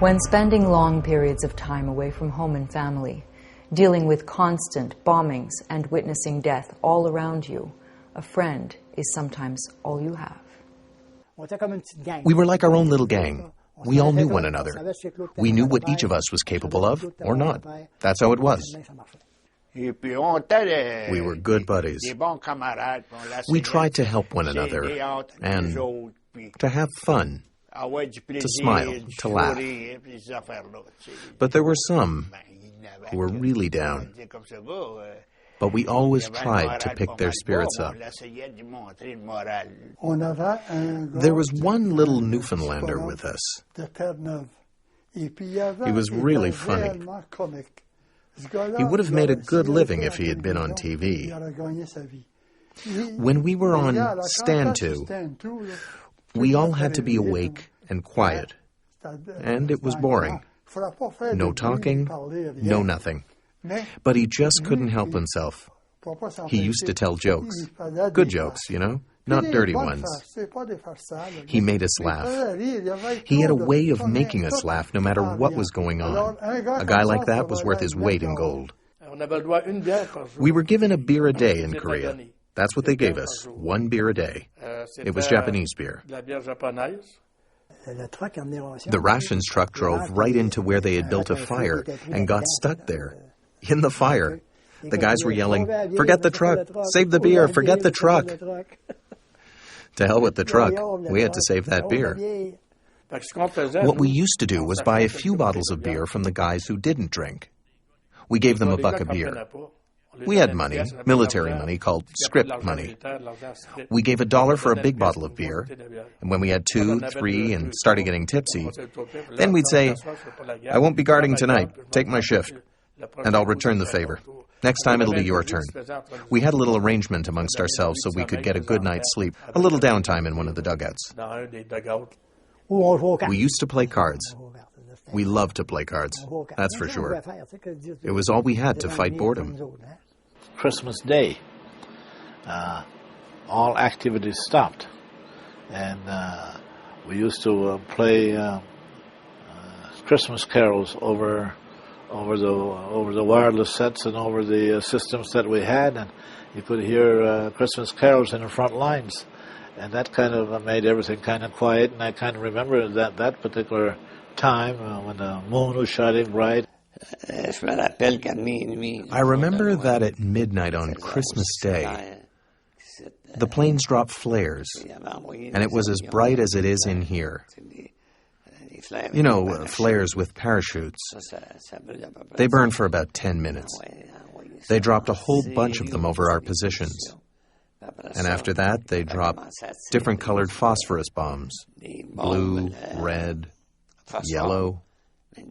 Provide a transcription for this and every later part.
When spending long periods of time away from home and family, dealing with constant bombings and witnessing death all around you, a friend is sometimes all you have. We were like our own little gang. We all knew one another. We knew what each of us was capable of, or not. That's how it was. We were good buddies. We tried to help one another and to have fun, to smile, to laugh. But there were some who were really down. But we always tried to pick their spirits up. There was one little Newfoundlander with us. He was really funny. He would have made a good living if he had been on TV. When we were on Stand To, we all had to be awake and quiet. And it was boring. No talking, no nothing. But he just couldn't help himself. He used to tell jokes. Good jokes, you know, not dirty ones. He made us laugh. He had a way of making us laugh no matter what was going on. A guy like that was worth his weight in gold. We were given a beer a day in Korea. That's what they gave us, 1 beer a day. It was Japanese beer. The rations truck drove right into where they had built a fire and got stuck there. In the fire. The guys were yelling, "Forget the truck! Save the beer! Forget the truck!" To hell with the truck. We had to save that beer. What we used to do was buy a few bottles of beer from the guys who didn't drink. We gave them $1 a beer. We had money, military money called script money. We gave $1 for a big bottle of beer, and when we had 2, 3, and started getting tipsy, then we'd say, "I won't be guarding tonight. Take my shift, and I'll return the favor. Next time it'll be your turn." We had a little arrangement amongst ourselves so we could get a good night's sleep, a little downtime in one of the dugouts. We used to play cards. We loved to play cards, that's for sure. It was all we had to fight boredom. Christmas Day, all activities stopped, and we used to play Christmas carols over the wireless sets and over the systems that we had, and you could hear Christmas carols in the front lines, and that kind of made everything kind of quiet. And I kind of remember that particular time when the moon was shining bright. I remember that at midnight on Christmas Day, the planes dropped flares, and it was as bright as it is in here. You know, flares with parachutes. They burned for about 10 minutes. They dropped a whole bunch of them over our positions. And after that, they dropped different colored phosphorus bombs. Blue, red, yellow. And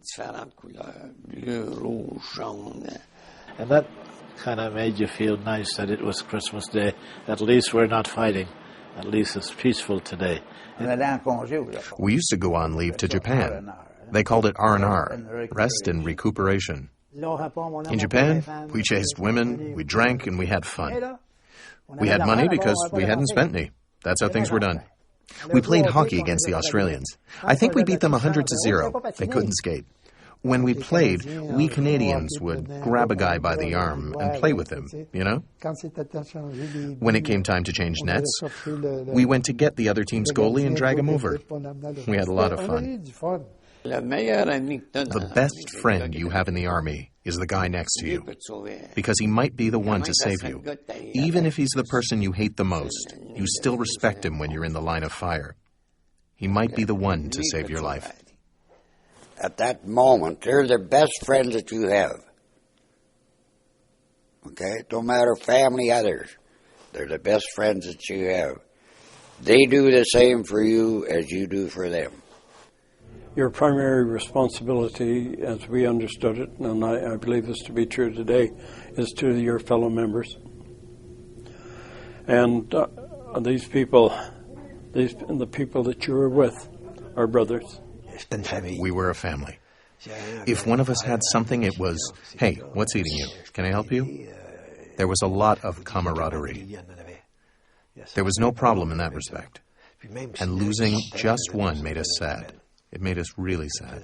that kind of made you feel nice that it was Christmas Day. At least we're not fighting. At least it's peaceful today. We used to go on leave to Japan. They called it R&R, rest and recuperation. In Japan, we chased women, we drank, and we had fun. We had money because we hadn't spent any. That's how things were done. We played hockey against the Australians. I think we beat them 100-0. They couldn't skate. When we played, we Canadians would grab a guy by the arm and play with him, you know? When it came time to change nets, we went to get the other team's goalie and drag him over. We had a lot of fun. The best friend you have in the Army is the guy next to you, because he might be the one to save you. Even if he's the person you hate the most, you still respect him when you're in the line of fire. He might be the one to save your life. At that moment, they're the best friends that you have. Okay? Don't matter family, others. They're the best friends that you have. They do the same for you as you do for them. Your primary responsibility, as we understood it, and I believe this to be true today, is to your fellow members. And these people, the people that you are with, are brothers. We were a family. If one of us had something, it was, "Hey, what's eating you? Can I help you?" There was a lot of camaraderie. There was no problem in that respect. And losing just one made us sad. It made us really sad.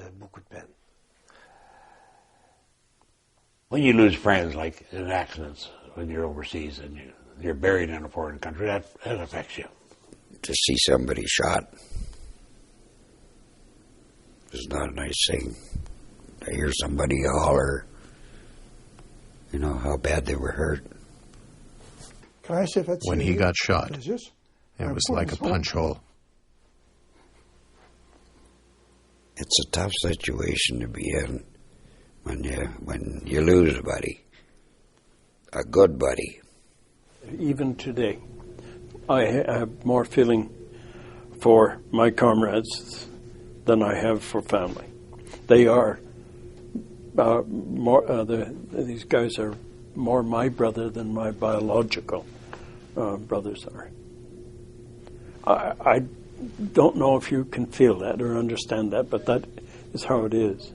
When you lose friends, like in accidents, when you're overseas and you're buried in a foreign country, that affects you. To see somebody shot is not a nice thing. To hear somebody holler, you know, how bad they were hurt. When he got shot, it was like a punch hole. It's a tough situation to be in when you lose a buddy, a good buddy. Even today, I have more feeling for my comrades than I have for family. They are these guys are more my brother than my biological brothers are. I don't know if you can feel that or understand that, but that is how it is.